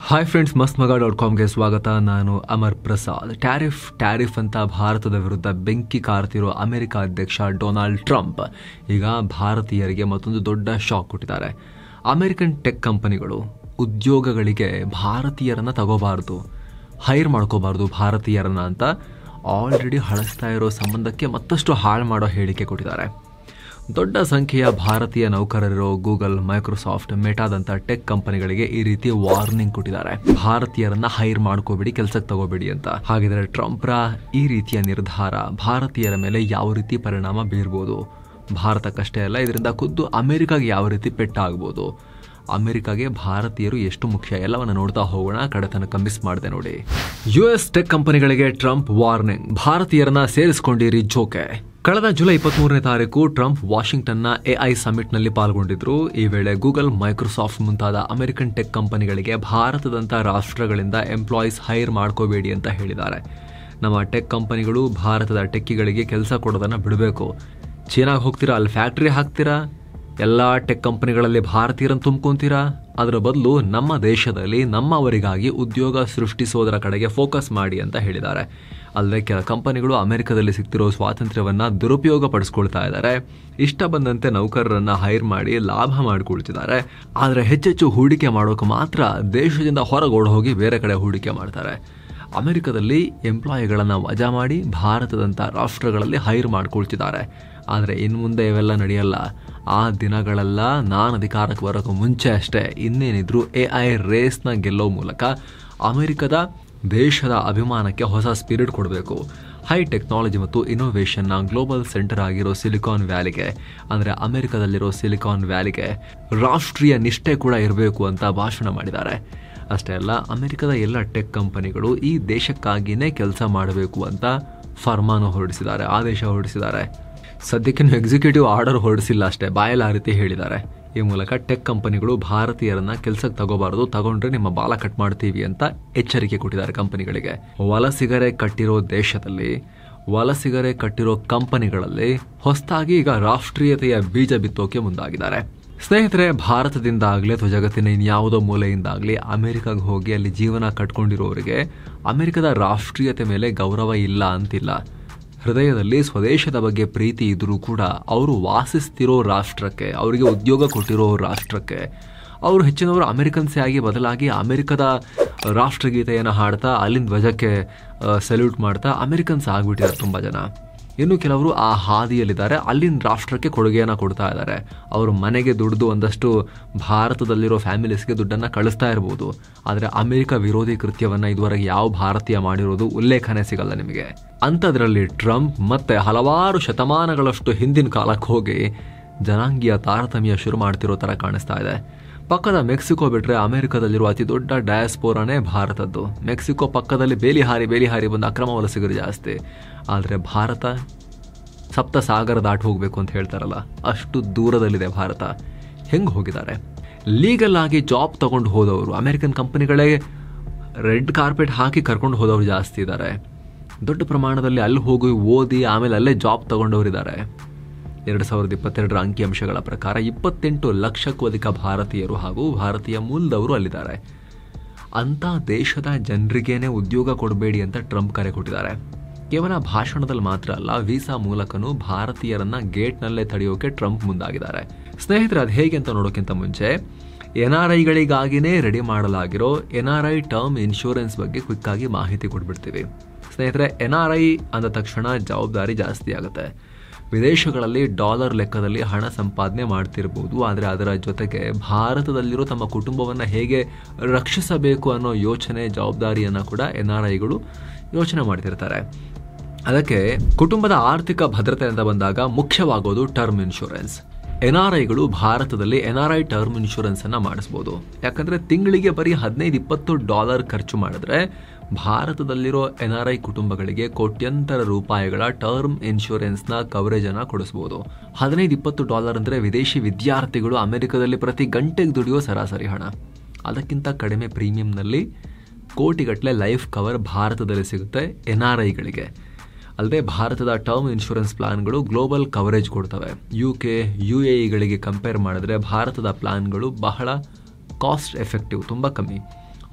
Hi friends, mastmaga.comಗೆ ಸ್ವಾಗತ. ನಾನು Amar Prasad. Tariff ಅಂತ ಭಾರತದ ವಿರುದ್ಧ ಬೆಂಕಿ ಕಾರ್ತಿರೋ ಅಮೆರಿಕ ಅಧ್ಯಕ್ಷ ಡೊನಾಲ್ಡ್ ಟ್ರಂಪ್ ಈಗ ಭಾರತೀಯರಿಗೆ ಮತ್ತೊಂದು ದೊಡ್ಡ ಶಾಕ್ ಕೊಟ್ಟಿದ್ದಾರೆ. ಅಮೆರಿಕನ್ ಟೆಕ್ ಕಂಪನಿಗಳು ಉದ್ಯೋಗಗಳಿಗೆ ಭಾರತೀಯರನ್ನ ತಗೋಬಾರ್ದು, ಹೈರ್ ಮಾಡ್ಕೋಬಾರ್ದು ಭಾರತೀಯರನ್ನ ಅಂತ ಆಲ್ರೆಡಿ ಹಳಸ್ತಾ ಇರೋ ಸಂಬಂಧಕ್ಕೆ ಮತ್ತಷ್ಟು ಹಾಳು ಮಾಡೋ ಹೇಳಿಕೆ ಕೊಟ್ಟಿದ್ದಾರೆ. ದೊಡ್ಡ ಸಂಖ್ಯೆಯ ಭಾರತೀಯ ನೌಕರರಿರೋ ಗೂಗಲ್, ಮೈಕ್ರೋಸಾಫ್ಟ್, ಮೆಟಾದಂಥ ಟೆಕ್ ಕಂಪನಿಗಳಿಗೆ ಈ ರೀತಿ ವಾರ್ನಿಂಗ್ ಕೊಟ್ಟಿದ್ದಾರೆ. ಭಾರತೀಯರನ್ನ ಹೈರ್ ಮಾಡ್ಕೋಬೇಡಿ, ಕೆಲಸಕ್ಕೆ ತಗೋಬೇಡಿ ಅಂತ. ಹಾಗಿದ್ರೆ ಟ್ರಂಪ್ರ ಈ ರೀತಿಯ ನಿರ್ಧಾರ ಭಾರತೀಯರ ಮೇಲೆ ಯಾವ ರೀತಿ ಪರಿಣಾಮ ಬೀರ್ಬೋದು? ಭಾರತಕ್ಕಷ್ಟೇ ಅಲ್ಲ, ಇದರಿಂದ ಖುದ್ದು ಅಮೆರಿಕಾಗೆ ಯಾವ ರೀತಿ ಪೆಟ್ಟಾಗ್ಬೋದು? ಅಮೆರಿಕಾಗೆ ಭಾರತೀಯರು ಎಷ್ಟು ಮುಖ್ಯ ಎಲ್ಲವನ್ನ ನೋಡ್ತಾ ಹೋಗೋಣ. ಕಡೆ ತನಕ ಮಿಸ್ ಮಾಡಿದೆ ನೋಡಿ. US ಟೆಕ್ ಕಂಪನಿಗಳಿಗೆ ಟ್ರಂಪ್ ವಾರ್ನಿಂಗ್, ಭಾರತೀಯರನ್ನ ಸೇರಿಸಿಕೊಂಡಿರಿ ಜೋಕೆ. ಕಳೆದ ಜುಲೈ 23ನೇ ತಾರೀಕು ಟ್ರಂಪ್ ವಾಷಿಂಗ್ಟನ್ನ AI ಸಮಿಟ್ನಲ್ಲಿ ಪಾಲ್ಗೊಂಡಿದ್ರು. ಈ ವೇಳೆ ಗೂಗಲ್, ಮೈಕ್ರೋಸಾಫ್ಟ್ ಮುಂತಾದ ಅಮೆರಿಕನ್ ಟೆಕ್ ಕಂಪನಿಗಳಿಗೆ ಭಾರತದಂಥ ರಾಷ್ಟ್ರಗಳಿಂದ ಎಂಪ್ಲಾಯೀಸ್ ಹೈರ್ ಮಾಡ್ಕೋಬೇಡಿ ಅಂತ ಹೇಳಿದ್ದಾರೆ. ನಮ್ಮ ಟೆಕ್ ಕಂಪನಿಗಳು ಭಾರತದ ಟೆಕ್ಕಿಗಳಿಗೆ ಕೆಲಸ ಕೊಡೋದನ್ನ ಬಿಡಬೇಕು. ಚೀನಾಗೆ ಹೋಗ್ತೀರಾ, ಅಲ್ಲಿ ಫ್ಯಾಕ್ಟ್ರಿ ಹಾಕ್ತೀರಾ, ಎಲ್ಲ ಟೆಕ್ ಕಂಪನಿಗಳಲ್ಲಿ ಭಾರತೀಯರನ್ನು ತುಂಬ್ಕೊಂತೀರಾ, ಅದರ ಬದಲು ನಮ್ಮ ದೇಶದಲ್ಲಿ ನಮ್ಮವರಿಗಾಗಿ ಉದ್ಯೋಗ ಸೃಷ್ಟಿಸೋದರ ಕಡೆಗೆ ಫೋಕಸ್ ಮಾಡಿ ಅಂತ ಹೇಳಿದ್ದಾರೆ. ಅಲ್ಲದೆ ಕೆಲ ಕಂಪನಿಗಳು ಅಮೆರಿಕದಲ್ಲಿ ಸಿಗ್ತಿರೋ ಸ್ವಾತಂತ್ರ್ಯವನ್ನ ದುರುಪಯೋಗ ಪಡಿಸ್ಕೊಳ್ತಾ ಇದ್ದಾರೆ. ಇಷ್ಟ ಬಂದಂತೆ ನೌಕರರನ್ನ ಹೈರ್ ಮಾಡಿ ಲಾಭ ಮಾಡಿಕೊಳ್ತಿದ್ದಾರೆ. ಆದರೆ ಹೆಚ್ಚೆಚ್ಚು ಹೂಡಿಕೆ ಮಾಡೋಕೆ ಮಾತ್ರ ದೇಶದಿಂದ ಹೊರಗೋಡ್ ಹೋಗಿ ಬೇರೆ ಕಡೆ ಹೂಡಿಕೆ ಮಾಡ್ತಾರೆ. ಅಮೆರಿಕದಲ್ಲಿ ಎಂಪ್ಲಾಯಿಗಳನ್ನು ವಜಾ ಮಾಡಿ ಭಾರತದಂಥ ರಾಷ್ಟ್ರಗಳಲ್ಲಿ ಹೈರ್ ಮಾಡ್ಕೊಳ್ತಿದ್ದಾರೆ. ಆದರೆ ಇನ್ನು ಮುಂದೆ ಇವೆಲ್ಲ ನಡೆಯಲ್ಲ. ಆ ದಿನಗಳೆಲ್ಲ ನಾನು ಅಧಿಕಾರಕ್ಕೆ ಬರೋಕೆ ಮುಂಚೆ ಅಷ್ಟೇ. ಇನ್ನೇನಿದ್ರು AI ರೇಸ್ನ ಗೆಲ್ಲೋ ಮೂಲಕ ಅಮೆರಿಕದ ದೇಶದ ಅಭಿಮಾನಕ್ಕೆ ಹೊಸ ಸ್ಪಿರಿಟ್ ಕೊಡಬೇಕು. ಹೈ ಟೆಕ್ನಾಲಜಿ ಮತ್ತು ಇನೋವೇಷನ್ನ ಗ್ಲೋಬಲ್ ಸೆಂಟರ್ ಆಗಿರೋ ಸಿಲಿಕಾನ್ ವ್ಯಾಲಿಗೆ, ಅಂದರೆ ಅಮೆರಿಕದಲ್ಲಿರೋ ಸಿಲಿಕಾನ್ ವ್ಯಾಲಿಗೆ ರಾಷ್ಟ್ರೀಯ ನಿಷ್ಠೆ ಕೂಡ ಇರಬೇಕು ಅಂತ ಭಾಷಣ ಮಾಡಿದ್ದಾರೆ. ಅಷ್ಟೇ ಅಲ್ಲ, ಅಮೆರಿಕದ ಎಲ್ಲ ಟೆಕ್ ಕಂಪನಿಗಳು ಈ ದೇಶಕ್ಕಾಗಿಯೇ ಕೆಲಸ ಮಾಡಬೇಕು ಅಂತ ಫರ್ಮಾನು ಹೊರಡಿಸಿದ್ದಾರೆ, ಆದೇಶ ಹೊರಡಿಸಿದ್ದಾರೆ. ಸದ್ಯಕ್ಕೆ ಎಕ್ಸಿಕ್ಯೂಟಿವ್ ಆರ್ಡರ್ ಹೊರಡಿಸಿಲ್ಲ ಅಷ್ಟೇ, ಬಾಯಲ್ಲಿ ಆ ರೀತಿ ಹೇಳಿದ್ದಾರೆ. ಈ ಮೂಲಕ ಟೆಕ್ ಕಂಪನಿಗಳು ಭಾರತೀಯರನ್ನ ಕೆಲಸಕ್ಕೆ ತಗೋಬಾರದು, ತಗೊಂಡ್ರೆ ನಿಮ್ಮ ಬಾಲ ಕಟ್ ಮಾಡ್ತೀವಿ ಅಂತ ಎಚ್ಚರಿಕೆ ಕೊಟ್ಟಿದ್ದಾರೆ ಕಂಪನಿಗಳಿಗೆ. ವಲಸಿಗರೆ ಕಟ್ಟಿರೋ ದೇಶದಲ್ಲಿ, ವಲಸಿಗರೆ ಕಟ್ಟಿರೋ ಕಂಪನಿಗಳಲ್ಲಿ ಹೊಸದಾಗಿ ಈಗ ರಾಷ್ಟ್ರೀಯತೆಯ ಬೀಜ ಬಿತ್ತೋಕೆ ಮುಂದಾಗಿದ್ದಾರೆ. ಸ್ನೇಹಿತರೆ, ಭಾರತದಿಂದಾಗಲಿ ಅಥವಾ ಜಗತ್ತಿನ ಇನ್ಯಾವುದೋ ಮೂಲೆಯಿಂದಾಗಲಿ ಅಮೆರಿಕಾಗೆ ಹೋಗಿ ಅಲ್ಲಿ ಜೀವನ ಕಟ್ಕೊಂಡಿರೋರಿಗೆ ಅಮೆರಿಕದ ರಾಷ್ಟ್ರೀಯತೆ ಮೇಲೆ ಗೌರವ ಇಲ್ಲ ಅಂತಿಲ್ಲ. ಹೃದಯದಲ್ಲಿ ಸ್ವದೇಶದ ಬಗ್ಗೆ ಪ್ರೀತಿ ಇದ್ರೂ ಕೂಡ ಅವರು ವಾಸಿಸ್ತಿರೋ ರಾಷ್ಟ್ರಕ್ಕೆ, ಅವರಿಗೆ ಉದ್ಯೋಗ ಕೊಟ್ಟಿರೋ ರಾಷ್ಟ್ರಕ್ಕೆ ಅವರು ಹೆಚ್ಚಿನವರು ಅಮೆರಿಕನ್ಸೇ ಆಗಿ ಬದಲಾಗಿ ಅಮೆರಿಕದ ರಾಷ್ಟ್ರಗೀತೆಯನ್ನು ಹಾಡ್ತಾ ಅಲ್ಲಿನ ಧ್ವಜಕ್ಕೆ ಸಲ್ಯೂಟ್ ಮಾಡ್ತಾ ಅಮೆರಿಕನ್ಸ್ ಆಗಿಬಿಟ್ಟಿದ್ದಾರೆ ತುಂಬ ಜನ. ಇನ್ನು ಕೆಲವರು ಆ ಹಾದಿಯಲ್ಲಿದ್ದಾರೆ, ಅಲ್ಲಿನ ರಾಷ್ಟ್ರಕ್ಕೆ ಕೊಡುಗೆಯನ್ನು ಕೊಡ್ತಾ ಇದ್ದಾರೆ. ಅವರು ಮನೆಗೆ ದುಡ್ದು ಒಂದಷ್ಟು ಭಾರತದಲ್ಲಿರೋ ಫ್ಯಾಮಿಲೀಸ್ಗೆ ದುಡ್ಡನ್ನು ಕಳಿಸ್ತಾ ಇರ್ಬೋದು. ಆದರೆ ಅಮೆರಿಕ ವಿರೋಧಿ ಕೃತ್ಯವನ್ನು ಇದುವರೆಗೆ ಯಾವ ಭಾರತೀಯ ಮಾಡಿರೋದು ಉಲ್ಲೇಖನೆ ಸಿಗಲ್ಲ ನಿಮಗೆ. ಅಂಥದ್ರಲ್ಲಿ ಟ್ರಂಪ್ ಮತ್ತೆ ಹಲವಾರು ಶತಮಾನಗಳಷ್ಟು ಹಿಂದಿನ ಕಾಲಕ್ಕೆ ಹೋಗಿ ಜನಾಂಗೀಯ ತಾರತಮ್ಯ ಶುರು ಮಾಡ್ತಿರೋ ಥರ ಕಾಣಿಸ್ತಾ ಇದೆ. ಪಕ್ಕದ ಮೆಕ್ಸಿಕೋ ಬಿಟ್ಟರೆ ಅಮೆರಿಕದಲ್ಲಿರುವ ಅತಿ ದೊಡ್ಡ ಡಯಾಸ್ಪೋರಾನೇ ಭಾರತದ್ದು. ಮೆಕ್ಸಿಕೋ ಪಕ್ಕದಲ್ಲಿ ಬೇಲಿ ಹಾರಿ ಬಂದ ಅಕ್ರಮ ವಲಸಿಗರು ಜಾಸ್ತಿ. ಆದರೆ ಭಾರತ ಸಪ್ತ ಸಾಗರ ದಾಟಿ ಹೋಗಬೇಕು ಅಂತ ಹೇಳ್ತಾರಲ್ಲ, ಅಷ್ಟು ದೂರದಲ್ಲಿದೆ ಭಾರತ. ಹೆಂಗೆ ಹೋಗಿದ್ದಾರೆ? ಲೀಗಲ್ ಆಗಿ ಜಾಬ್ ತಗೊಂಡು ಹೋದವರು, ಅಮೆರಿಕನ್ ಕಂಪನಿಗಳೇ ರೆಡ್ ಕಾರ್ಪೆಟ್ ಹಾಕಿ ಕರ್ಕೊಂಡು ಹೋದವರು ಜಾಸ್ತಿ ಇದ್ದಾರೆ. ದೊಡ್ಡ ಪ್ರಮಾಣದಲ್ಲಿ ಅಲ್ಲಿ ಹೋಗಿ ಓದಿ ಆಮೇಲೆ ಅಲ್ಲೇ ಜಾಬ್ ತಗೊಂಡವರಿದ್ದಾರೆ. 2022ರ ಅಂಕಿಅಂಶಗಳ ಪ್ರಕಾರ 28 ಲಕ್ಷಕ್ಕೂ ಅಧಿಕ ಭಾರತೀಯರು ಹಾಗೂ ಭಾರತೀಯ ಮೂಲದವರು ಅಲ್ಲಿದ್ದಾರೆ. ಅಂಥ ದೇಶದ ಜನರಿಗೇನೆ ಉದ್ಯೋಗ ಕೊಡಬೇಡಿ ಅಂತ ಟ್ರಂಪ್ ಕರೆ ಕೊಟ್ಟಿದ್ದಾರೆ. ಕೇವಲ ಭಾಷಣದಲ್ಲಿ ಮಾತ್ರ ಅಲ್ಲ, ವೀಸಾ ಮೂಲಕನೂ ಭಾರತೀಯರನ್ನ ಗೇಟ್ನಲ್ಲೇ ತಡೆಯೋಕೆ ಟ್ರಂಪ್ ಮುಂದಾಗಿದ್ದಾರೆ. ಸ್ನೇಹಿತರೆ, ಅದು ಹೇಗೆ ಅಂತ ನೋಡೋಕ್ಕಿಂತ ಮುಂಚೆ NRIಗಳಿಗಾಗಿನೇ ರೆಡಿ ಮಾಡಲಾಗಿರೋ NRI ಟರ್ಮ್ ಇನ್ಶೂರೆನ್ಸ್ ಬಗ್ಗೆ ಕ್ವಿಕ್ ಆಗಿ ಮಾಹಿತಿ ಕೊಟ್ಬಿಡ್ತೀವಿ. ಸ್ನೇಹಿತರೆ, NRI ಅಂದ ತಕ್ಷಣ ಜವಾಬ್ದಾರಿ ಜಾಸ್ತಿ ಆಗುತ್ತೆ. ವಿದೇಶಗಳಲ್ಲಿ ಡಾಲರ್ ಲೆಕ್ಕದಲ್ಲಿ ಹಣ ಸಂಪಾದನೆ ಮಾಡ್ತಿರ್ಬೋದು, ಆದರೆ ಅದರ ಜೊತೆಗೆ ಭಾರತದಲ್ಲಿರೋ ತಮ್ಮ ಕುಟುಂಬವನ್ನು ಹೇಗೆ ರಕ್ಷಿಸಬೇಕು ಅನ್ನೋ ಯೋಚನೆ, ಜವಾಬ್ದಾರಿಯನ್ನು ಕೂಡ NRIಗಳು ಯೋಚನೆ ಮಾಡ್ತಿರ್ತಾರೆ. ಅದಕ್ಕೆ ಕುಟುಂಬದ ಆರ್ಥಿಕ ಭದ್ರತೆ ಅಂತ ಬಂದಾಗ ಮುಖ್ಯವಾಗೋದು ಟರ್ಮ್ ಇನ್ಶೂರೆನ್ಸ್. NRIಗಳು ಭಾರತದಲ್ಲಿ NRI ಟರ್ಮ್ ಇನ್ಶೂರೆನ್ಸ್ ಅನ್ನ ಮಾಡಿಸ್ಬೋದು. ಯಾಕಂದ್ರೆ ತಿಂಗಳಿಗೆ ಬರೀ $15-20 ಖರ್ಚು ಮಾಡಿದ್ರೆ ಭಾರತದಲ್ಲಿರೋ NRI ಕುಟುಂಬಗಳಿಗೆ ಕೋಟ್ಯಂತರ ರೂಪಾಯಿಗಳ ಟರ್ಮ್ ಇನ್ಶೂರೆನ್ಸ್ನ ಕವರೇಜ್ ಅನ್ನ ಕೊಡಿಸಬಹುದು. $15-20 ಅಂದ್ರೆ ವಿದೇಶಿ ವಿದ್ಯಾರ್ಥಿಗಳು ಅಮೆರಿಕದಲ್ಲಿ ಪ್ರತಿ ಗಂಟೆಗೆ ದುಡಿಯೋ ಸರಾಸರಿ ಹಣ. ಅದಕ್ಕಿಂತ ಕಡಿಮೆ ಪ್ರೀಮಿಯಂನಲ್ಲಿ ಕೋಟಿಗಟ್ಟಲೆ ಲೈಫ್ ಕವರ್ ಭಾರತದಲ್ಲಿ ಸಿಗುತ್ತೆ NRIಗಳಿಗೆ. ಅಲ್ಲದೆ ಭಾರತದ ಟರ್ಮ್ ಇನ್ಶೂರೆನ್ಸ್ ಪ್ಲಾನ್ಗಳು ಗ್ಲೋಬಲ್ ಕವರೇಜ್ ಕೊಡ್ತವೆ. UK, UAEಗಳಿಗೆ ಕಂಪೇರ್ ಮಾಡಿದ್ರೆ ಭಾರತದ ಪ್ಲಾನ್ಗಳು ಬಹಳ ಕಾಸ್ಟ್ ಎಫೆಕ್ಟಿವ್, ತುಂಬ ಕಮ್ಮಿ.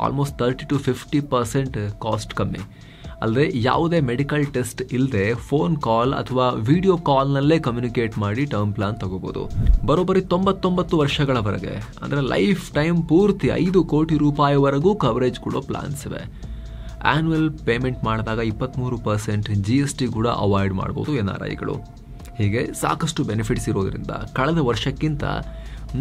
ಆಲ್ಮೋಸ್ಟ್ 30-50% ಕಾಸ್ಟ್ ಕಮ್ಮಿ. ಅಲ್ಲದೆ ಯಾವುದೇ ಮೆಡಿಕಲ್ ಟೆಸ್ಟ್ ಇಲ್ಲದೆ ಫೋನ್ ಕಾಲ್ ಅಥವಾ ವಿಡಿಯೋ ಕಾಲ್ನಲ್ಲೇ ಕಮ್ಯುನಿಕೇಟ್ ಮಾಡಿ ಟರ್ಮ್ ಪ್ಲಾನ್ ತಗೋಬಹುದು. ಬರೋಬ್ಬರಿ 99 ವರ್ಷಗಳವರೆಗೆ, ಅಂದರೆ ಲೈಫ್ ಟೈಮ್ ಪೂರ್ತಿ 5 ಕೋಟಿ ರೂಪಾಯಿವರೆಗೂ ಕವರೇಜ್ ಕೊಡೋ ಪ್ಲಾನ್ಸ್ ಇವೆ. ಆನ್ಯುವಲ್ ಪೇಮೆಂಟ್ ಮಾಡಿದಾಗ 23% GST ಕೂಡ ಅವಾಯ್ಡ್ ಮಾಡ್ಬೋದು NRIಗಳು. ಹೀಗೆ ಸಾಕಷ್ಟು ಬೆನಿಫಿಟ್ಸ್ ಇರೋದ್ರಿಂದ ಕಳೆದ ವರ್ಷಕ್ಕಿಂತ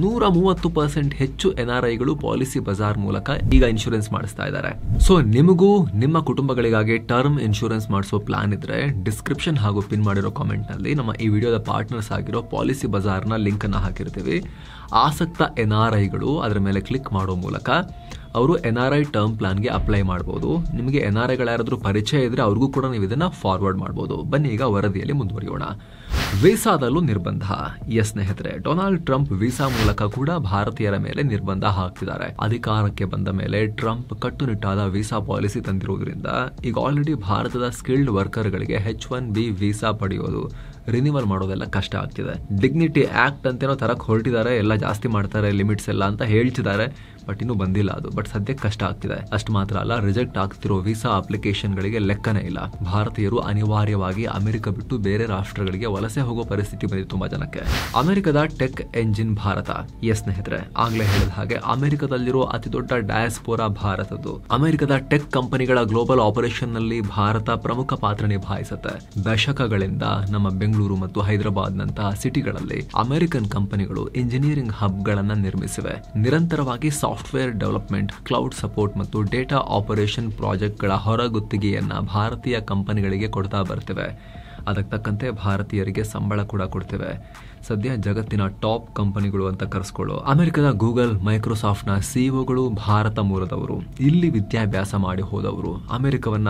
130% ಹೆಚ್ಚು NRIಗಳು ಪಾಲಿಸಿ ಬಜಾರ್ ಮೂಲಕ ಈಗ ಇನ್ಶೂರೆನ್ಸ್ ಮಾಡಿಸ್ತಾ ಇದ್ದಾರೆ. ಸೊ ನಿಮಗೂ ನಿಮ್ಮ ಕುಟುಂಬಗಳಿಗಾಗಿ ಟರ್ಮ್ ಇನ್ಶೂರೆನ್ಸ್ ಮಾಡಿಸೋ ಪ್ಲಾನ್ ಇದ್ರೆ ಡಿಸ್ಕ್ರಿಪ್ಷನ್ ಹಾಗೂ ಪಿನ್ ಮಾಡಿರೋ ಕಾಮೆಂಟ್ ನಲ್ಲಿ ನಮ್ಮ ಈ ವಿಡಿಯೋದ ಪಾರ್ಟ್ನರ್ಸ್ ಆಗಿರೋ ಪಾಲಿಸಿ ಬಜಾರ್ನ ಲಿಂಕ್ ಅನ್ನ ಹಾಕಿರ್ತೀವಿ. ಆಸಕ್ತ NRIಗಳು ಅದರ ಮೇಲೆ ಕ್ಲಿಕ್ ಮಾಡೋ ಮೂಲಕ ಅವರು NRI ಟರ್ಮ್ ಪ್ಲಾನ್ಗೆ ಅಪ್ಲೈ ಮಾಡಬಹುದು. ನಿಮಗೆ NRIಗಳ ಯಾರಾದರೂ ಪರಿಚಯ ಇದ್ರೆ ಅವ್ರಿಗೂ ಕೂಡ ನೀವು ಇದನ್ನ ಫಾರ್ವರ್ಡ್ ಮಾಡಬಹುದು. ಬನ್ನಿ ಈಗ ವರದಿಯಲ್ಲಿ ಮುಂದುವರಿಯೋಣ. ವೀಸಾದಲ್ಲೂ ನಿರ್ಬಂಧ. ಎಸ್ ಸ್ನೇಹಿತರೆ, ಡೊನಾಲ್ಡ್ ಟ್ರಂಪ್ ವೀಸಾ ಮೂಲಕ ಕೂಡ ಭಾರತೀಯರ ಮೇಲೆ ನಿರ್ಬಂಧ ಹಾಕ್ತಿದ್ದಾರೆ. ಅಧಿಕಾರಕ್ಕೆ ಬಂದ ಮೇಲೆ ಟ್ರಂಪ್ ಕಟ್ಟುನಿಟ್ಟಾದ ವೀಸಾ ಪಾಲಿಸಿ ತಂದಿರುವುದರಿಂದ ಈಗ ಆಲ್ರೆಡಿ ಭಾರತದ ಸ್ಕಿಲ್ಡ್ ವರ್ಕರ್ಗಳಿಗೆ H1B ವೀಸಾ ಪಡೆಯೋದು, ರಿನಿವಲ್ ಮಾಡೋದೆಲ್ಲ ಕಷ್ಟ ಆಗ್ತಿದೆ. ಡಿಗ್ನಿಟಿ ಆಕ್ಟ್ ಅಂತೇನೋ ತರಕ್ ಹೊರಟಿದ್ದಾರೆ, ಎಲ್ಲ ಜಾಸ್ತಿ ಮಾಡ್ತಾರೆ ಲಿಮಿಟ್ಸ್ ಎಲ್ಲ ಅಂತ ಹೇಳ್ತಿದ್ದಾರೆ, ಬಟ್ ಇನ್ನೂ ಬಂದಿಲ್ಲ ಅದು. ಬಟ್ ಸದ್ಯಕ್ಕೆ ಕಷ್ಟ ಆಗ್ತಿದೆ. ಅಷ್ಟು ಮಾತ್ರ ಅಲ್ಲ, ರಿಜೆಕ್ಟ್ ಆಗ್ತಿರೋ ವೀಸಾ ಅಪ್ಲಿಕೇಶನ್ಗಳಿಗೆ ಲೆಕ್ಕನೇ ಇಲ್ಲ. ಭಾರತೀಯರು ಅನಿವಾರ್ಯವಾಗಿ ಅಮೆರಿಕ ಬಿಟ್ಟು ಬೇರೆ ರಾಷ್ಟ್ರಗಳಿಗೆ ವಲಸೆ ಹೋಗೋ ಪರಿಸ್ಥಿತಿ ಬಂದಿದೆ ತುಂಬಾ ಜನಕ್ಕೆ. ಅಮೆರಿಕದ ಟೆಕ್ ಎಂಜಿನ್ ಭಾರತ. ಎಸ್ ಸ್ನೇಹಿತರೆ, ಆಗ್ಲೇ ಹೇಳಿದ ಹಾಗೆ ಅಮೆರಿಕದಲ್ಲಿರೋ ಅತಿ ದೊಡ್ಡ ಡಯಾಸ್ಪೋರಾ ಭಾರತದ್ದು. ಅಮೆರಿಕದ ಟೆಕ್ ಕಂಪನಿಗಳ ಗ್ಲೋಬಲ್ ಆಪರೇಷನ್ ನಲ್ಲಿ ಭಾರತ ಪ್ರಮುಖ ಪಾತ್ರ ನಿಭಾಯಿಸುತ್ತೆ. ದಶಕಗಳಿಂದ ನಮ್ಮ ಬೆಂಗಳೂರು ಮತ್ತು ಹೈದರಾಬಾದ್ ನಂತಹ ಸಿಟಿಗಳಲ್ಲಿ ಅಮೆರಿಕನ್ ಕಂಪನಿಗಳು ಇಂಜಿನಿಯರಿಂಗ್ ಹಬ್ ಗಳನ್ನ ನಿರ್ಮಿಸಿವೆ. ನಿರಂತರವಾಗಿ ಸಾಫ್ಟ್ವೇರ್ ಡೆವಲಪ್ಮೆಂಟ್, ಕ್ಲೌಡ್ ಸಪೋರ್ಟ್ ಮತ್ತು ಡೇಟಾ ಆಪರೇಷನ್ ಪ್ರಾಜೆಕ್ಟ್ಗಳ ಹೊರಗುತ್ತಿಗೆಯನ್ನ ಭಾರತೀಯ ಕಂಪನಿಗಳಿಗೆ ಕೊಡ್ತಾ ಬರ್ತಿವೆ. ಅದಕ್ಕೆ ತಕ್ಕಂತೆ ಭಾರತೀಯರಿಗೆ ಸಂಬಳ ಕೂಡ ಕೊಡ್ತಿವೆ. ಸದ್ಯ ಜಗತ್ತಿನ ಟಾಪ್ ಕಂಪನಿಗಳು ಅಂತ ಕರೆಸ್ಕೊಳ್ಳೋ ಅಮೆರಿಕದ ಗೂಗಲ್, ಮೈಕ್ರೋಸಾಫ್ಟ್ನ ಸಿಇಒಗಳು ಭಾರತ ಮೂಲದವರು. ಇಲ್ಲಿ ವಿದ್ಯಾಭ್ಯಾಸ ಮಾಡಿ ಹೋದವರು. ಅಮೆರಿಕವನ್ನ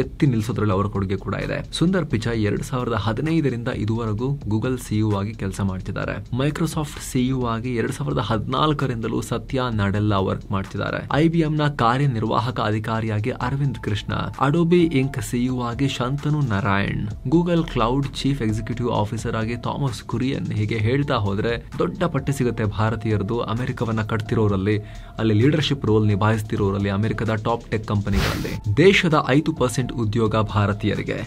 ಎತ್ತಿ ನಿಲ್ಲಿಸೋದ್ರಲ್ಲಿ ಅವರ ಕೊಡುಗೆ ಕೂಡ ಇದೆ. ಸುಂದರ್ ಪಿಚಾಯ್ 2015ರಿಂದ ಇದುವರೆಗೂ ಗೂಗಲ್ ಸಿಇಒ ಆಗಿ ಕೆಲಸ ಮಾಡ್ತಿದ್ದಾರೆ. ಮೈಕ್ರೋಸಾಫ್ಟ್ ಸಿಇಒ ಆಗಿ 2014ರಿಂದಲೂ ಸತ್ಯ ನಾಡೆಲ್ಲಾ ವರ್ಕ್ ಮಾಡ್ತಿದ್ದಾರೆ. IBMನ ಕಾರ್ಯನಿರ್ವಾಹಕ ಅಧಿಕಾರಿಯಾಗಿ Arvind Krishna, Adobe Inc CEO ಆಗಿ Shantanu Narayen, Google cloud chief executive officer ಆಗಿ ಥಾಮಸ್ ಕುರಿಯನ್. ಹೀಗೆ ಹೇಳ್ತಾ ಹೋದ್ರೆ ದೊಡ್ಡ ಪಟ್ಟಿ ಸಿಗುತ್ತೆ ಭಾರತೀಯರದು. ಅಮೆರಿಕವನ್ನ ಕಟ್ತಿರೋರಲ್ಲಿ, ಅಲ್ಲಿ ಲೀಡರ್ಶಿಪ್ ರೋಲ್ ನಿಭಾಯಿಸ್ತಿರೋರಲ್ಲಿ, ಅಮೆರಿಕದ ಟಾಪ್ ಟೆಕ್ ಕಂಪನಿಗಳಲ್ಲಿ. ದೇಶದ 5% ಉದ್ಯೋಗ ಭಾರತೀಯರಿಗೆ.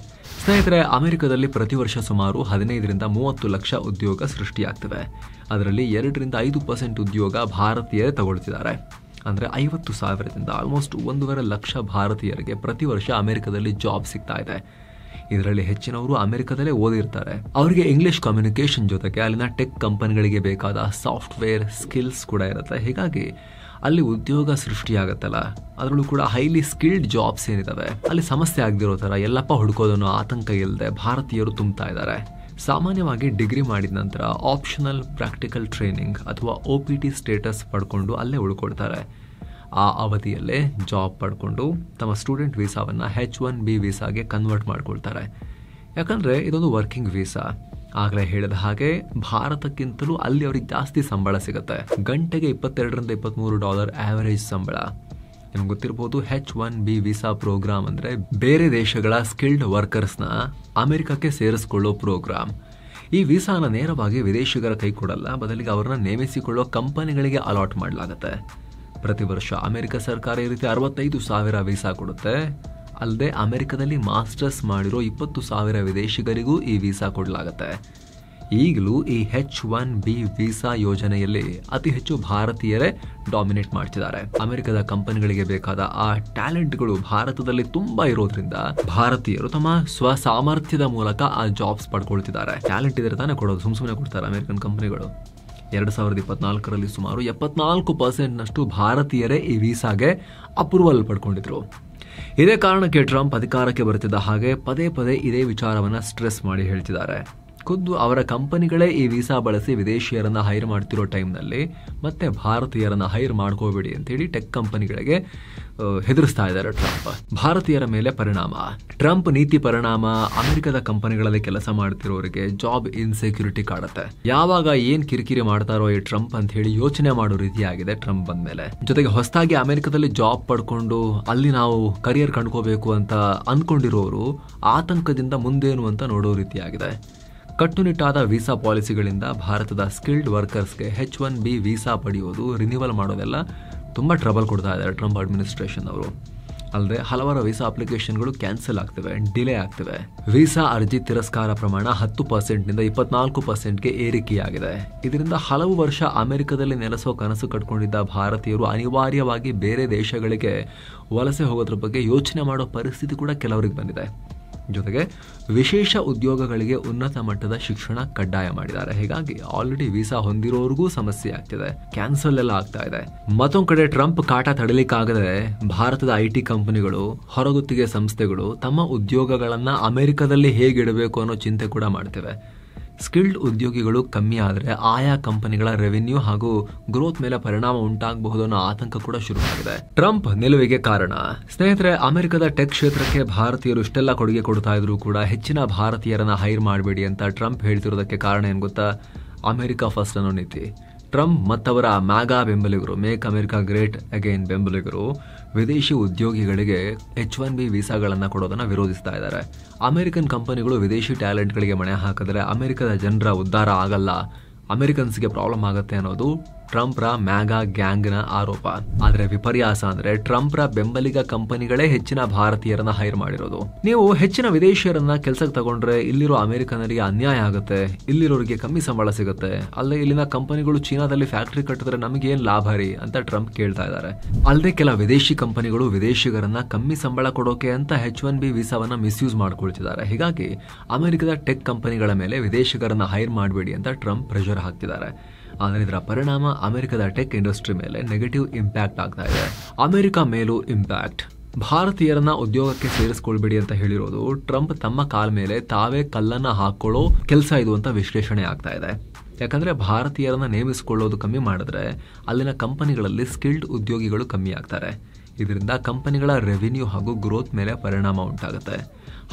ಸ್ನೇಹಿತರೆ, ಅಮೆರಿಕದಲ್ಲಿ ಪ್ರತಿ ವರ್ಷ ಸುಮಾರು 15-30 ಲಕ್ಷ ಉದ್ಯೋಗ ಸೃಷ್ಟಿಯಾಗ್ತವೆ. ಅದರಲ್ಲಿ 2-5% ಉದ್ಯೋಗ ಭಾರತೀಯರೇ ತಗೊಳ್ತಿದ್ದಾರೆ. ಅಂದ್ರೆ 50,000ದಿಂದ ಆಲ್ಮೋಸ್ಟ್ 1.5 ಲಕ್ಷ ಭಾರತೀಯರಿಗೆ ಪ್ರತಿ ವರ್ಷ ಅಮೆರಿಕದಲ್ಲಿ ಜಾಬ್ ಸಿಗ್ತಾ ಇದೆ. ಇದರಲ್ಲಿ ಹೆಚ್ಚಿನವರು ಅಮೆರಿಕದಲ್ಲೇ ಓದಿರ್ತಾರೆ. ಅವರಿಗೆ ಇಂಗ್ಲಿಷ್ ಕಮ್ಯುನಿಕೇಶನ್ ಜೊತೆಗೆ ಅಲ್ಲಿನ ಟೆಕ್ ಕಂಪನಿಗಳಿಗೆ ಬೇಕಾದ ಸಾಫ್ಟ್ವೇರ್ ಸ್ಕಿಲ್ಸ್ ಕೂಡ ಇರುತ್ತೆ. ಹೀಗಾಗಿ ಅಲ್ಲಿ ಉದ್ಯೋಗ ಸೃಷ್ಟಿಯಾಗತ್ತಲ್ಲ, ಅದರಲ್ಲೂ ಕೂಡ ಹೈಲಿ ಸ್ಕಿಲ್ಡ್ ಜಾಬ್ಸ್ ಏನಿದಾವೆ ಅಲ್ಲಿ ಸಮಸ್ಯೆ ಆಗದಿರೋ ತರ ಎಲ್ಲಪ್ಪ ಹುಡುಕೋದನ್ನು ಆತಂಕ ಇಲ್ಲದೆ ಭಾರತೀಯರು ತುಂಬ್ತಾ ಇದ್ದಾರೆ. ಸಾಮಾನ್ಯವಾಗಿ ಡಿಗ್ರಿ ಮಾಡಿದ ನಂತರ ಆಪ್ಷನಲ್ ಪ್ರಾಕ್ಟಿಕಲ್ ಟ್ರೈನಿಂಗ್ ಅಥವಾ OPT ಸ್ಟೇಟಸ್ ಪಡ್ಕೊಂಡು ಅಲ್ಲೇ ಉಳ್ಕೊಳ್ತಾರೆ. ಆ ಅವಧಿಯಲ್ಲೇ ಜಾಬ್ ಪಡ್ಕೊಂಡು ತಮ್ಮ ಸ್ಟೂಡೆಂಟ್ ವೀಸಾವನ್ನ H1B ವೀಸಾಗೆ ಕನ್ವರ್ಟ್ ಮಾಡ್ಕೊಳ್ತಾರೆ. ಯಾಕಂದ್ರೆ ಇದೊಂದು ವರ್ಕಿಂಗ್ ವೀಸಾ. ಆಗಲೇ ಹೇಳಿದ ಹಾಗೆ ಭಾರತಕ್ಕಿಂತಲೂ ಅಲ್ಲಿ ಅವ್ರಿಗೆ ಜಾಸ್ತಿ ಸಂಬಳ ಸಿಗುತ್ತೆ. ಗಂಟೆಗೆ $22-23 ಆವರೇಜ್ ಸಂಬಳ. ನಿಮ್ಗೆ ಗೊತ್ತಿರ್ಬೋದು, H1B ವೀಸಾ ಪ್ರೋಗ್ರಾಮ್ ಅಂದ್ರೆ ಬೇರೆ ದೇಶಗಳ ಸ್ಕಿಲ್ಡ್ ವರ್ಕರ್ಸ್ನ ಅಮೆರಿಕಕ್ಕೆ ಸೇರಿಸ್ಕೊಳ್ಳೋ ಪ್ರೋಗ್ರಾಮ್. ಈ ವೀಸಾನ ನೇರವಾಗಿ ವಿದೇಶಿಗರ ಕೈ ಕೊಡಲ್ಲ, ಬದಲಿಗೆ ಅವರನ್ನ ನೇಮಿಸಿಕೊಳ್ಳೋ ಕಂಪನಿಗಳಿಗೆ ಅಲಾಟ್ ಮಾಡಲಾಗುತ್ತೆ. ಪ್ರತಿ ವರ್ಷ ಅಮೆರಿಕ ಸರ್ಕಾರ ಈ ರೀತಿ 65,000 ವೀಸಾ ಕೊಡುತ್ತೆ. ಅಲ್ಲದೆ ಅಮೆರಿಕದಲ್ಲಿ ಮಾಸ್ಟರ್ಸ್ ಮಾಡಿರೋ 20,000 ವಿದೇಶಿಗರಿಗೂ ಈ ವೀಸಾ ಕೊಡಲಾಗುತ್ತೆ. ಈಗಲೂ ಈ H1B ವೀಸಾ ಯೋಜನೆಯಲ್ಲಿ ಅತಿ ಹೆಚ್ಚು ಭಾರತೀಯರೇ ಡಾಮಿನೇಟ್ ಮಾಡ್ತಿದ್ದಾರೆ. ಅಮೆರಿಕದ ಕಂಪನಿಗಳಿಗೆ ಬೇಕಾದ ಆ ಟ್ಯಾಲೆಂಟ್ಗಳು ಭಾರತದಲ್ಲಿ ತುಂಬಾ ಇರೋದ್ರಿಂದ ಭಾರತೀಯರು ತಮ್ಮ ಸ್ವಸಾಮರ್ಥ್ಯದ ಮೂಲಕ ಆ ಜಾಬ್ಸ್ ಪಡ್ಕೊಳ್ತಿದ್ದಾರೆ. ಟ್ಯಾಲೆಂಟ್ ಇದ್ರೆ ತಾನೇ ಕೊಡೋದು, ಸುಮ್ಮನೆ ಕೊಡ್ತಾರೆ ಅಮೆರಿಕನ್ ಕಂಪನಿಗಳು. 2024ರಲ್ಲಿ ಸುಮಾರು 74% ಭಾರತೀಯರೇ ಈ ವೀಸಾಗೆ ಅಪ್ರೂವಲ್ ಪಡ್ಕೊಂಡಿದ್ರು. ಇದೇ ಕಾರಣಕ್ಕೆ ಟ್ರಂಪ್ ಅಧಿಕಾರಕ್ಕೆ ಬರುತ್ತಿದ್ದ ಹಾಗೆ ಪದೇ ಪದೇ ಇದೇ ವಿಚಾರವನ್ನ ಸ್ಟ್ರೆಸ್ ಮಾಡಿ ಹೇಳ್ತಿದ್ದಾರೆ. ಖುದ್ದು ಅವರ ಕಂಪನಿಗಳೇ ಈ ವೀಸಾ ಬಳಸಿ ವಿದೇಶಿಯರನ್ನ ಹೈರ್ ಮಾಡ್ತಿರೋ ಟೈಮ್ನಲ್ಲಿ ಮತ್ತೆ ಭಾರತೀಯರನ್ನ ಹೈರ್ ಮಾಡ್ಕೋಬೇಡಿ ಅಂತೇಳಿ ಟೆಕ್ ಕಂಪನಿಗಳಿಗೆ ಹೆದರಿಸ್ತಾ ಇದ್ದಾರೆ ಟ್ರಂಪ್. ಭಾರತೀಯರ ಮೇಲೆ ಪರಿಣಾಮ. ಟ್ರಂಪ್ ನೀತಿ ಪರಿಣಾಮ ಅಮೆರಿಕದ ಕಂಪನಿಗಳಲ್ಲಿ ಕೆಲಸ ಮಾಡ್ತಿರೋರಿಗೆ ಜಾಬ್ ಇನ್ಸೆಕ್ಯೂರಿಟಿ ಕಾಡುತ್ತೆ. ಯಾವಾಗ ಏನ್ ಕಿರಿಕಿರಿ ಮಾಡ್ತಾರೋ ಈ ಟ್ರಂಪ್ ಅಂತ ಹೇಳಿ ಯೋಚನೆ ಮಾಡೋ ರೀತಿಯಾಗಿದೆ ಟ್ರಂಪ್ ಬಂದ್ಮೇಲೆ. ಜೊತೆಗೆ ಹೊಸದಾಗಿ ಅಮೆರಿಕದಲ್ಲಿ ಜಾಬ್ ಪಡ್ಕೊಂಡು ಅಲ್ಲಿ ನಾವು ಕರಿಯರ್ ಕಂಡ್ಕೋಬೇಕು ಅಂತ ಅಂದ್ಕೊಂಡಿರೋರು ಆತಂಕದಿಂದ ಮುಂದೇನು ಅಂತ ನೋಡೋ ರೀತಿಯಾಗಿದೆ. ಕಟ್ಟುನಿಟ್ಟಾದ ವೀಸಾ ಪಾಲಿಸಿಗಳಿಂದ ಭಾರತದ ಸ್ಕಿಲ್ಡ್ ವರ್ಕರ್ಸ್ಗೆ H1B ವೀಸಾ ಪಡೆಯೋದು, ರಿನಿವಲ್ ಮಾಡೋದೆಲ್ಲ ತುಂಬ ಟ್ರಬಲ್ ಕೊಡ್ತಾ ಇದ್ದಾರೆ ಟ್ರಂಪ್ ಅಡ್ಮಿನಿಸ್ಟ್ರೇಷನ್ ಅವರು. ಅಲ್ಲದೆ ಹಲವಾರು ವೀಸಾ ಅಪ್ಲಿಕೇಶನ್ಗಳು ಕ್ಯಾನ್ಸಲ್ ಆಗ್ತಿವೆ, ಡಿಲೇ ಆಗ್ತಿವೆ. ವೀಸಾ ಅರ್ಜಿ ತಿರಸ್ಕಾರ ಪ್ರಮಾಣ 10%ನಿಂದ 24%ಗೆ ಏರಿಕೆಯಾಗಿದೆ. ಇದರಿಂದ ಹಲವು ವರ್ಷ ಅಮೆರಿಕದಲ್ಲಿ ನೆಲೆಸೋ ಕನಸು ಕಟ್ಕೊಂಡಿದ್ದ ಭಾರತೀಯರು ಅನಿವಾರ್ಯವಾಗಿ ಬೇರೆ ದೇಶಗಳಿಗೆ ವಲಸೆ ಹೋಗೋದ್ರ ಬಗ್ಗೆ ಯೋಚನೆ ಮಾಡೋ ಪರಿಸ್ಥಿತಿ ಕೂಡ ಕೆಲವರಿಗೆ ಬಂದಿದೆ. ಜೊತೆಗೆ ವಿಶೇಷ ಉದ್ಯೋಗಗಳಿಗೆ ಉನ್ನತ ಮಟ್ಟದ ಶಿಕ್ಷಣ ಕಡ್ಡಾಯ ಮಾಡಿದ್ದಾರೆ. ಹೀಗಾಗಿ ಆಲ್ರೆಡಿ ವೀಸಾ ಹೊಂದಿರೋರಿಗೂ ಸಮಸ್ಯೆ ಆಗ್ತಿದೆ, ಕ್ಯಾನ್ಸಲ್ ಎಲ್ಲ ಆಗ್ತಾ ಇದೆ. ಮತ್ತೊಂದು ಕಡೆ ಟ್ರಂಪ್ ಕಾಟ ತಡಲಿಕ್ಕಾಗದೆ ಭಾರತದ IT ಕಂಪನಿಗಳು, ಹೊರಗುತ್ತಿಗೆ ಸಂಸ್ಥೆಗಳು ತಮ್ಮ ಉದ್ಯೋಗಗಳನ್ನ ಅಮೆರಿಕದಲ್ಲಿ ಹೇಗಿಡಬೇಕು ಅನ್ನೋ ಚಿಂತೆ ಕೂಡ ಮಾಡ್ತಿವೆ. ಸ್ಕಿಲ್ಡ್ ಉದ್ಯೋಗಿಗಳು ಕಮ್ಮಿ ಆದರೆ ಆಯಾ ಕಂಪನಿಗಳ ರೆವಿನ್ಯೂ ಹಾಗೂ ಗ್ರೋತ್ ಮೇಲೆ ಪರಿಣಾಮ ಉಂಟಾಗಬಹುದು ಅನ್ನೋ ಆತಂಕ ಕೂಡ ಶುರುವಾಗಿದೆ. ಟ್ರಂಪ್ ನಿಲುವಿಗೆ ಕಾರಣ ಸ್ನೇಹಿತರೆ, ಅಮೆರಿಕದ ಟೆಕ್ ಕ್ಷೇತ್ರಕ್ಕೆ ಭಾರತೀಯರು ಇಷ್ಟೆಲ್ಲ ಕೊಡುಗೆ ಕೊಡ್ತಾ ಇದ್ರು ಕೂಡ ಹೆಚ್ಚಿನ ಭಾರತೀಯರನ್ನ ಹೈರ್ ಮಾಡಬೇಡಿ ಅಂತ ಟ್ರಂಪ್ ಹೇಳ್ತಿರೋದಕ್ಕೆ ಕಾರಣ ಏನ್ ಗೊತ್ತಾ? ಅಮೆರಿಕಾ ಫಸ್ಟ್ ಅನ್ನೋ ನೀತಿ. ಟ್ರಂಪ್ ಮತ್ತವರ ಮ್ಯಾಗಾ ಬೆಂಬಲಿಗರು, ಮೇಕ್ ಅಮೆರಿಕಾ ಗ್ರೇಟ್ ಅಗೈನ್ ಬೆಂಬಲಿಗರು ವಿದೇಶಿ ಉದ್ಯೋಗಿಗಳಿಗೆ H-1B ವೀಸಾಗಳನ್ನು ಕೊಡೋದನ್ನ ವಿರೋಧಿಸ್ತಾ ಇದ್ದಾರೆ. ಅಮೆರಿಕನ್ ಕಂಪನಿಗಳು ವಿದೇಶಿ ಟ್ಯಾಲೆಂಟ್ಗಳಿಗೆ ಮಣೆ ಹಾಕಿದ್ರೆ ಅಮೆರಿಕದ ಜನರ ಉದ್ಧಾರ ಆಗಲ್ಲ, ಅಮೆರಿಕನ್ಸ್ಗೆ ಪ್ರಾಬ್ಲಮ್ ಆಗುತ್ತೆ ಅನ್ನೋದು ಟ್ರಂಪ್ರ ಮ್ಯಾಗಾ ಗ್ಯಾಂಗ್ನ ಆರೋಪ. ಆದರೆ ವಿಪರ್ಯಾಸ ಅಂದ್ರೆ ಟ್ರಂಪ್ರ ಬೆಂಬಲಿಗ ಕಂಪನಿಗಳೇ ಹೆಚ್ಚಿನ ಭಾರತೀಯರನ್ನ ಹೈರ್ ಮಾಡಿರೋದು. ನೀವು ಹೆಚ್ಚಿನ ವಿದೇಶಿಯರನ್ನ ಕೆಲಸಕ್ಕೆ ತಗೊಂಡ್ರೆ ಇಲ್ಲಿರೋ ಅಮೆರಿಕನರಿಗೆ ಅನ್ಯಾಯ ಆಗುತ್ತೆ, ಇಲ್ಲಿರೋರಿಗೆ ಕಮ್ಮಿ ಸಂಬಳ ಸಿಗುತ್ತೆ, ಅಲ್ಲದೆ ಇಲ್ಲಿನ ಕಂಪನಿಗಳು ಚೀನಾದಲ್ಲಿ ಫ್ಯಾಕ್ಟರಿ ಕಟ್ಟಿದ್ರೆ ನಮಗೇನ್ ಲಾಭ ರೀ ಅಂತ ಟ್ರಂಪ್ ಕೇಳ್ತಾ ಇದ್ದಾರೆ. ಅಲ್ಲದೆ ಕೆಲ ವಿದೇಶಿ ಕಂಪನಿಗಳು ವಿದೇಶಿಗರನ್ನ ಕಮ್ಮಿ ಸಂಬಳ ಕೊಡೋಕೆ ಅಂತ H-1B ವೀಸಾವನ್ನ ಮಿಸ್ಯೂಸ್ ಮಾಡ್ಕೊಳ್ತಿದ್ದಾರೆ. ಹೀಗಾಗಿ ಅಮೆರಿಕದ ಟೆಕ್ ಕಂಪನಿಗಳ ಮೇಲೆ ವಿದೇಶಿಗರನ್ನ ಹೈರ್ ಮಾಡಬೇಡಿ ಅಂತ ಟ್ರಂಪ್ ಪ್ರೆಷರ್ ಹಾಕ್ತಿದ್ದಾರೆ. ಆದರೆ ಇದರ ಪರಿಣಾಮ ಅಮೆರಿಕದ ಟೆಕ್ ಇಂಡಸ್ಟ್ರಿ ಮೇಲೆ ನೆಗೆಟಿವ್ ಇಂಪ್ಯಾಕ್ಟ್ ಆಗ್ತಾ ಇದೆ. ಅಮೆರಿಕ ಮೇಲೂ ಇಂಪ್ಯಾಕ್ಟ್. ಭಾರತೀಯರನ್ನ ಉದ್ಯೋಗಕ್ಕೆ ಸೇರಿಸ್ಕೊಳ್ಬೇಡಿ ಅಂತ ಹೇಳಿರೋದು ಟ್ರಂಪ್ ತಮ್ಮ ಕಾಲ ಮೇಲೆ ತಾವೇ ಕಲ್ಲನ್ನ ಹಾಕೊಳ್ಳೋ ಕೆಲಸ ಇದು ಅಂತ ವಿಶ್ಲೇಷಣೆ ಆಗ್ತಾ ಇದೆ. ಯಾಕಂದ್ರೆ ಭಾರತೀಯರನ್ನ ನೇಮಿಸಿಕೊಳ್ಳೋದು ಕಮ್ಮಿ ಮಾಡಿದ್ರೆ ಅಲ್ಲಿನ ಕಂಪನಿಗಳಲ್ಲಿ ಸ್ಕಿಲ್ಡ್ ಉದ್ಯೋಗಿಗಳು ಕಮ್ಮಿ ಆಗ್ತಾರೆ. ಇದರಿಂದ ಕಂಪನಿಗಳ ರೆವಿನ್ಯೂ ಹಾಗೂ ಗ್ರೋತ್ ಮೇಲೆ ಪರಿಣಾಮ ಉಂಟಾಗುತ್ತೆ.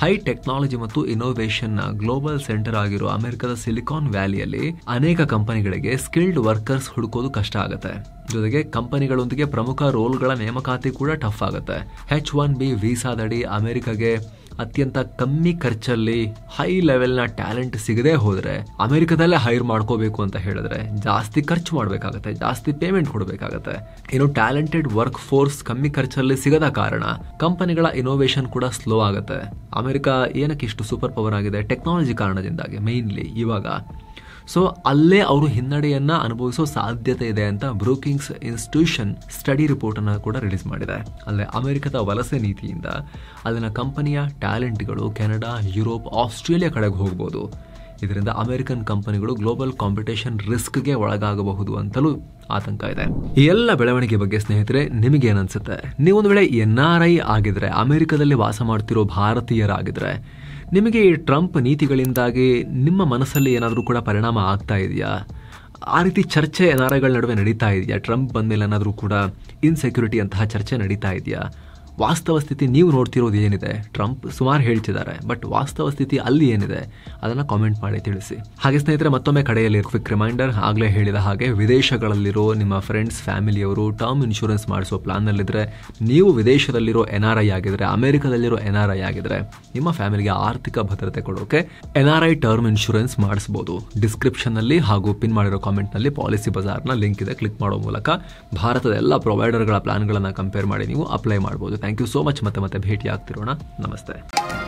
ಹೈ ಟೆಕ್ನಾಲಜಿ ಮತ್ತು ಇನ್ನೋವೇಷನ್ನ ಗ್ಲೋಬಲ್ ಸೆಂಟರ್ ಆಗಿರೋ ಅಮೆರಿಕದ ಸಿಲಿಕಾನ್ ವ್ಯಾಲಿಯಲ್ಲಿ ಅನೇಕ ಕಂಪನಿಗಳಿಗೆ ಸ್ಕಿಲ್ಡ್ ವರ್ಕರ್ಸ್ ಹುಡುಕೋದು ಕಷ್ಟ ಆಗುತ್ತೆ. ಜೊತೆಗೆ ಕಂಪನಿಗಳೊಂದಿಗೆ ಪ್ರಮುಖ ರೋಲ್ಗಳ ನೇಮಕಾತಿ ಕೂಡ ಟಫ್ ಆಗುತ್ತೆ. H-1B ವೀಸಾದಡಿ ಅಮೆರಿಕಗೆ ಅತ್ಯಂತ ಕಮ್ಮಿ ಖರ್ಚಲ್ಲಿ ಹೈ ಲೆವೆಲ್ನ ಟ್ಯಾಲೆಂಟ್ ಸಿಗದೆ ಹೋದ್ರೆ ಅಮೆರಿಕದಲ್ಲೇ ಹೈರ್ ಮಾಡ್ಕೋಬೇಕು ಅಂತ ಹೇಳಿದ್ರೆ ಜಾಸ್ತಿ ಖರ್ಚು ಮಾಡಬೇಕಾಗತ್ತೆ, ಜಾಸ್ತಿ ಪೇಮೆಂಟ್ ಕೊಡಬೇಕಾಗತ್ತೆ. ಇನ್ನು ಟ್ಯಾಲೆಂಟೆಡ್ ವರ್ಕ್ ಫೋರ್ಸ್ ಕಮ್ಮಿ ಖರ್ಚಲ್ಲಿ ಸಿಗದ ಕಾರಣ ಕಂಪನಿಗಳ ಇನೋವೇಷನ್ ಕೂಡ ಸ್ಲೋ ಆಗುತ್ತೆ. ಅಮೆರಿಕ ಏನಕ್ಕೆ ಇಷ್ಟು ಸೂಪರ್ ಪವರ್ ಆಗಿದೆ? ಟೆಕ್ನಾಲಜಿ ಕಾರಣದಿಂದಾಗಿ ಮೇನ್ಲಿ. ಇವಾಗ ಸೊ ಅಲ್ಲೇ ಅವರು ಹಿನ್ನಡೆಯನ್ನ ಅನುಭವಿಸೋ ಸಾಧ್ಯತೆ ಇದೆ ಅಂತ ಬ್ರೂಕಿಂಗ್ಸ್ ಇನ್ಸ್ಟಿಟ್ಯೂಷನ್ ಸ್ಟಡಿ ರಿಪೋರ್ಟ್ ಅನ್ನು ಕೂಡ ರಿಲೀಸ್ ಮಾಡಿದೆ. ಅಲ್ಲೇ ಅಮೆರಿಕದ ವಲಸೆ ನೀತಿಯಿಂದ ಅಲ್ಲಿನ ಕಂಪನಿಯ ಟ್ಯಾಲೆಂಟ್ಗಳು ಕೆನಡಾ, ಯುರೋಪ್, ಆಸ್ಟ್ರೇಲಿಯಾ ಕಡೆಗೆ ಹೋಗಬಹುದು. ಇದರಿಂದ ಅಮೆರಿಕನ್ ಕಂಪನಿಗಳು ಗ್ಲೋಬಲ್ ಕಾಂಪಿಟೇಷನ್ ರಿಸ್ಕ್ಗೆ ಒಳಗಾಗಬಹುದು ಅಂತಲೂ ಆತಂಕ ಇದೆ. ಈ ಎಲ್ಲ ಬೆಳವಣಿಗೆ ಬಗ್ಗೆ ಸ್ನೇಹಿತರೆ ನಿಮಗೇನನ್ಸುತ್ತೆ? ನೀವೊಂದು ವೇಳೆ NRI ಆಗಿದ್ರೆ, ಅಮೆರಿಕದಲ್ಲಿ ವಾಸ ಮಾಡ್ತಿರೋ ಭಾರತೀಯರಾಗಿದ್ರೆ, ನಿಮಗೆ ಈ ಟ್ರಂಪ್ ನೀತಿಗಳಿಂದಾಗಿ ನಿಮ್ಮ ಮನಸ್ಸಲ್ಲಿ ಏನಾದರೂ ಕೂಡ ಪರಿಣಾಮ ಆಗ್ತಾ ಇದೆಯಾ? ಆ ರೀತಿ ಚರ್ಚೆ NRIಗಳ ನಡುವೆ ನಡೀತಾ ಇದೆಯಾ? ಟ್ರಂಪ್ ಬಂದಮೇಲೆ ಏನಾದರೂ ಕೂಡ ಇನ್ಸೆಕ್ಯೂರಿಟಿ ಅಂತಹ ಚರ್ಚೆ ನಡೀತಾ ಇದೆಯಾ? ವಾಸ್ತವ ಸ್ಥಿತಿ ನೀವು ನೋಡ್ತಿರೋದು ಏನಿದೆ? ಟ್ರಂಪ್ ಸುಮಾರು ಹೇಳ್ತಿದ್ದಾರೆ, ಬಟ್ ವಾಸ್ತವ ಸ್ಥಿತಿ ಅಲ್ಲಿ ಏನಿದೆ ಅದನ್ನು ಕಾಮೆಂಟ್ ಮಾಡಿ ತಿಳಿಸಿ. ಹಾಗೆ ಸ್ನೇಹಿತರೆ, ಮತ್ತೊಮ್ಮೆ ಕಡೆಯಲ್ಲಿ ಕ್ವಿಕ್ ರಿಮೈಂಡರ್, ಆಗಲೇ ಹೇಳಿದ ಹಾಗೆ ವಿದೇಶಗಳಲ್ಲಿರೋ ನಿಮ್ಮ ಫ್ರೆಂಡ್ಸ್, ಫ್ಯಾಮಿಲಿಯವರು ಟರ್ಮ್ ಇನ್ಶೂರೆನ್ಸ್ ಮಾಡಿಸೋ ಪ್ಲಾನ್ನಲ್ಲಿದ್ದರೆ, ನೀವು ವಿದೇಶದಲ್ಲಿರೋ NRI ಆಗಿದ್ರೆ, ಅಮೆರಿಕದಲ್ಲಿರೋ NRI ಆಗಿದ್ರೆ, ನಿಮ್ಮ ಫ್ಯಾಮಿಲಿಗೆ ಆರ್ಥಿಕ ಭದ್ರತೆ ಕೊಡೋಕೆ NRI ಟರ್ಮ್ ಇನ್ಶೂರೆನ್ಸ್ ಮಾಡಿಸಬಹುದು. ಡಿಸ್ಕ್ರಿಪ್ಷನ್ನಲ್ಲಿ ಹಾಗೂ ಪಿನ್ ಮಾಡಿರೋ ಕಾಮೆಂಟ್ನಲ್ಲಿ ಪಾಲಿಸಿ ಬಜಾರ್ನ ಲಿಂಕ್ ಇದೆ. ಕ್ಲಿಕ್ ಮಾಡೋ ಮೂಲಕ ಭಾರತದ ಎಲ್ಲ ಪ್ರೊವೈಡರ್ಗಳ ಪ್ಲಾನ್ಗಳನ್ನು ಕಂಪೇರ್ ಮಾಡಿ ನೀವು ಅಪ್ಲೈ ಮಾಡಬಹುದು. Thank you so much. ಮತ್ತೆ ಭೇಟಿ ಆಗ್ತಿರೋಣ. ನಮಸ್ತೆ.